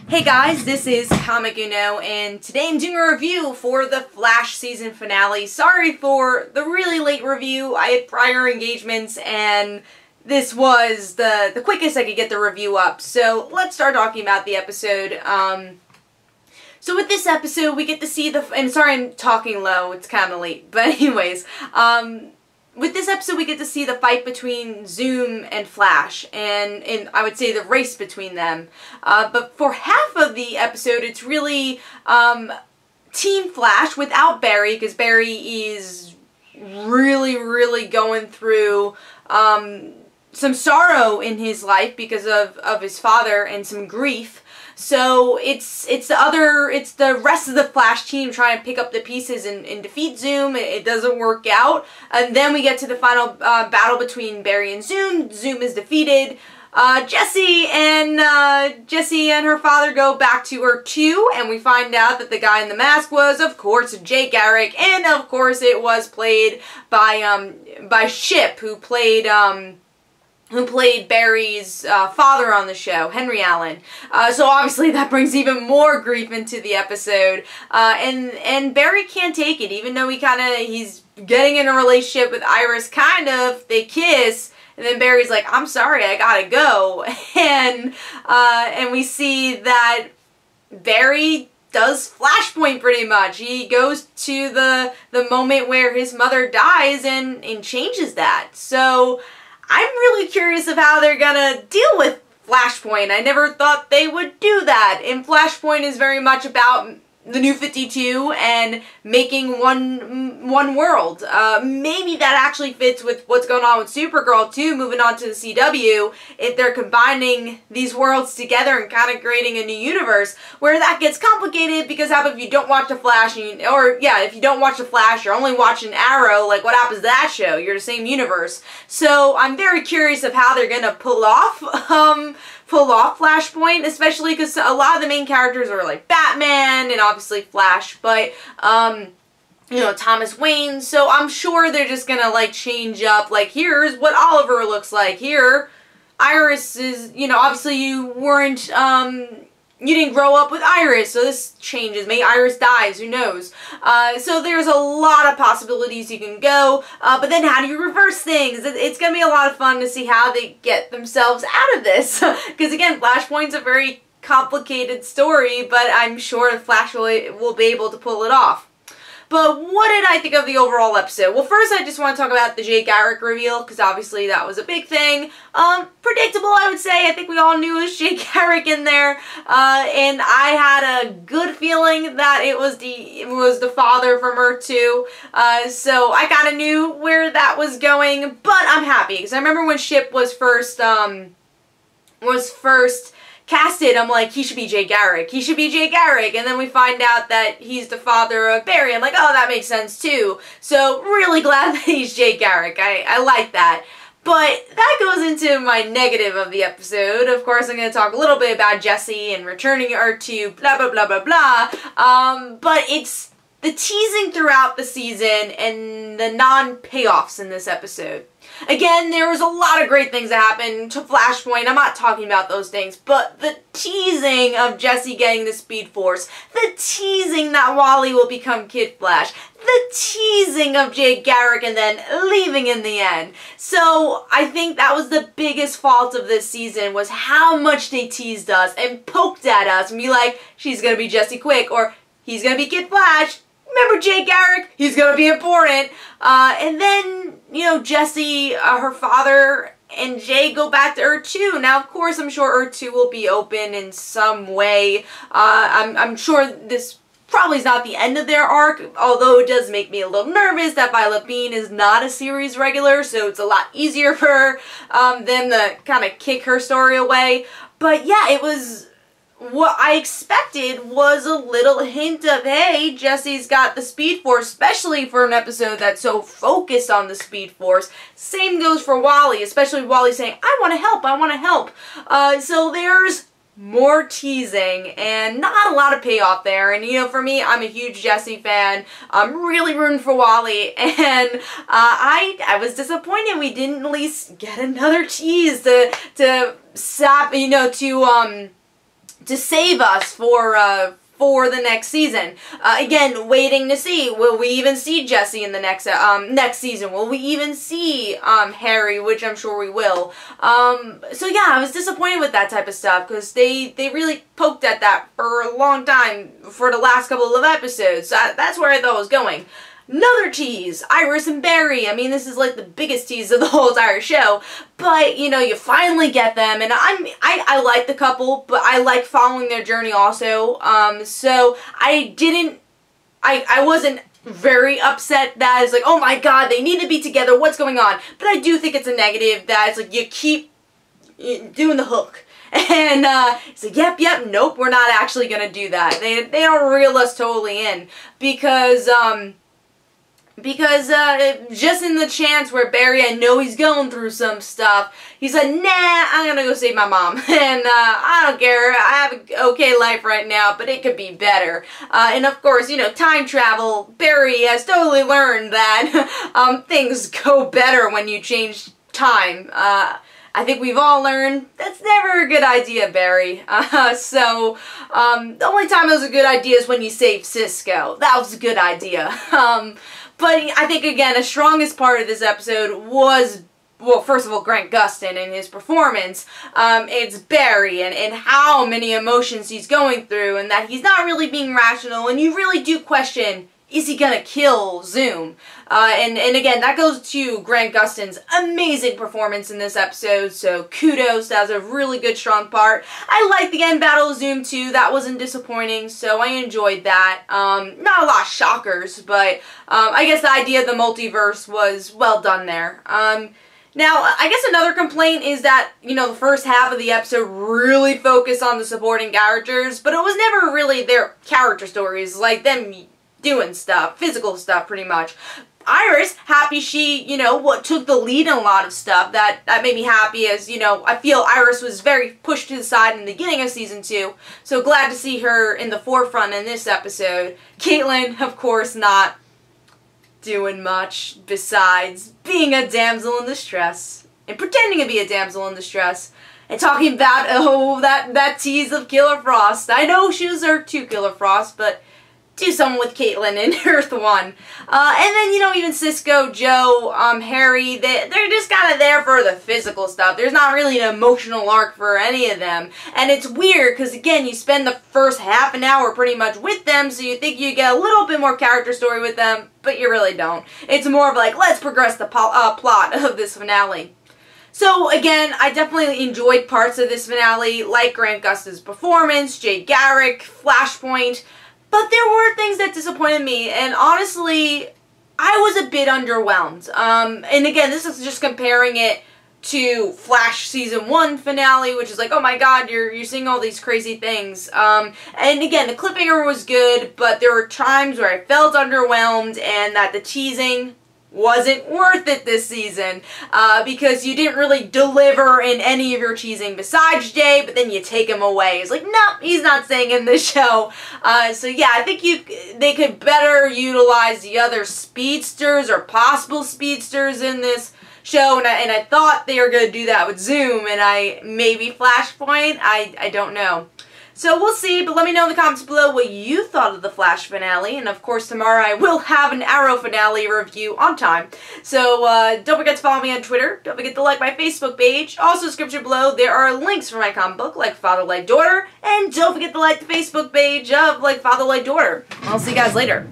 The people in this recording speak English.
Hey guys, this is Comic Uno, and today I'm doing a review for the Flash season finale. Sorry for the really late review. I had prior engagements, and this was the quickest I could get the review up. So let's start talking about the episode. So with this episode, we get to see and sorry I'm talking low, it's kind of late, but anyways, with this episode, we get to see the fight between Zoom and Flash, and I would say the race between them. But for half of the episode, it's really Team Flash without Barry, because Barry is really going through some sorrow in his life because of his father and some grief. So it's the rest of the Flash team trying to pick up the pieces and defeat Zoom. It doesn't work out. And then we get to the final battle between Barry and Zoom. Zoom is defeated. Jessie and her father go back to Earth 2, and we find out that the guy in the mask was, of course, Jay Garrick, and of course it was played by Ship, who played Barry's father on the show, Henry Allen. So obviously that brings even more grief into the episode. And Barry can't take it, even though he's getting in a relationship with Iris, they kiss, and then Barry's like, I'm sorry, I gotta go. And we see that Barry does Flashpoint pretty much. He goes to the moment where his mother dies and changes that. So I'm really curious of how they're gonna deal with Flashpoint. I never thought they would do that. And Flashpoint is very much about the New 52 and making one world. Maybe that actually fits with what's going on with Supergirl too, moving on to the CW, if they're combining these worlds together and kind of creating a new universe, where that gets complicated because how about if you don't watch The Flash, if you don't watch The Flash, you're only watching Arrow, like what happens to that show? You're the same universe. So I'm very curious of how they're gonna pull off Flashpoint, especially because a lot of the main characters are like Batman and obviously Flash, but Thomas Wayne, so I'm sure they're just gonna like change up, like here's what Oliver looks like, here Iris is, obviously you didn't grow up with Iris, so this changes. Maybe Iris dies, who knows? So there's a lot of possibilities you can go, but then how do you reverse things? It's going to be a lot of fun to see how they get themselves out of this. Because again, Flashpoint's a very complicated story, but I'm sure Flash will be able to pull it off. But what did I think of the overall episode? Well, first I just want to talk about the Jay Garrick reveal, because obviously that was a big thing. Predictable, I would say. I think we all knew it was Jay Garrick in there. And I had a good feeling that it was the father from Earth 2. So I kind of knew where that was going, but I'm happy, because I remember when Ship was first casted, I'm like, he should be Jay Garrick. He should be Jay Garrick. And then we find out that he's the father of Barry. I'm like, oh, that makes sense too. So really glad that he's Jay Garrick. I like that. But that goes into my negative of the episode. Of course, I'm going to talk a little bit about Jessie and returning Earth to blah, blah, blah, blah, blah. But it's the teasing throughout the season and the non-payoffs in this episode. Again, there was a lot of great things that happened to Flashpoint. I'm not talking about those things, but the teasing of Jessie getting the Speed Force, the teasing that Wally will become Kid Flash, the teasing of Jay Garrick and then leaving in the end. So I think that was the biggest fault of this season, was how much they teased us and poked at us and be like, she's gonna be Jessie Quick, or he's gonna be Kid Flash. Remember Jay Garrick? He's gonna be important. And then, Jessie, her father, and Jay go back to Earth 2. Now, of course, I'm sure Earth 2 will be open in some way. I'm sure this probably is not the end of their arc, although it does make me a little nervous that Violet Bean is not a series regular, so it's a lot easier for them to kind of kick her story away. But yeah, it was... what I expected was a little hint of, hey, Jessie's got the Speed Force, especially for an episode that's so focused on the Speed Force. Same goes for Wally, especially Wally saying, I want to help, I want to help. So there's more teasing and not a lot of payoff there. And for me, I'm a huge Jessie fan. I'm really rooting for Wally, and I was disappointed we didn't at least get another tease to stop, save us for the next season. Again, waiting to see, will we even see Jesse in the next season? Will we even see Harry, which I'm sure we will. So yeah, I was disappointed with that type of stuff because they really poked at that for a long time for the last couple of episodes. That's where I thought it was going. Another tease, Iris and Barry. I mean, this is like the biggest tease of the whole entire show, but you know, you finally get them, and I like the couple, but I like following their journey also. So I wasn't very upset that it's like, oh my god, they need to be together, what's going on? But I do think it's a negative that it's like you keep doing the hook. And it's like, yep, nope, we're not actually gonna do that. They don't reel us totally in because just in the chance where Barry, I know he's going through some stuff, he said, nah, I'm gonna go save my mom. And I don't care, I have an okay life right now, but it could be better. And of course, you know, time travel, Barry has totally learned that things go better when you change time. I think we've all learned that's never a good idea, Barry. The only time it was a good idea is when you saved Cisco. That was a good idea. But I think, again, the strongest part of this episode was, well, first of all, Grant Gustin and his performance. It's Barry and how many emotions he's going through and that he's not really being rational, and you really do question, is he gonna kill Zoom? And again, that goes to Grant Gustin's amazing performance in this episode, so kudos, that was a really good, strong part. I liked the end battle of Zoom too, that wasn't disappointing, so I enjoyed that. Not a lot of shockers, but I guess the idea of the multiverse was well done there. Now, I guess another complaint is that, you know, the first half of the episode really focused on the supporting characters, but it was never really their character stories, like them doing stuff, physical stuff, pretty much. Iris, happy she, you know, took the lead in a lot of stuff. That made me happy, as, you know, I feel Iris was very pushed to the side in the beginning of season 2, so glad to see her in the forefront in this episode. Caitlin, of course, not doing much besides being a damsel in distress and pretending to be a damsel in distress and talking about, oh, that tease of Killer Frost. I know she was Earth 2 Killer Frost, but do something with Caitlin in Earth 1. And then, you know, even Cisco, Joe, Harry, they're just kind of there for the physical stuff. There's not really an emotional arc for any of them. And it's weird, because again, you spend the first half an hour pretty much with them, so you think you get a little bit more character story with them, but you really don't. It's more of like, let's progress the plot of this finale. So again, I definitely enjoyed parts of this finale, like Grant Gustin's performance, Jay Garrick, Flashpoint, but there were things that disappointed me, and honestly, I was a bit underwhelmed. And again, this is just comparing it to Flash Season 1 finale, which is like, oh my god, you're seeing all these crazy things. And again, the cliffhanger was good, but there were times where I felt underwhelmed, and that the teasing wasn't worth it this season, because you didn't really deliver in any of your teasing besides Jay, but then you take him away. It's like, nope, he's not staying in this show. So yeah, I think they could better utilize the other speedsters or possible speedsters in this show, and I thought they were going to do that with Zoom, and maybe Flashpoint, I don't know. So we'll see, but let me know in the comments below what you thought of the Flash finale, and of course tomorrow I will have an Arrow finale review on time. So don't forget to follow me on Twitter, don't forget to like my Facebook page, also description below there are links for my comic book, Like Father Like Daughter, and don't forget to like the Facebook page of Like Father Like Daughter. I'll see you guys later.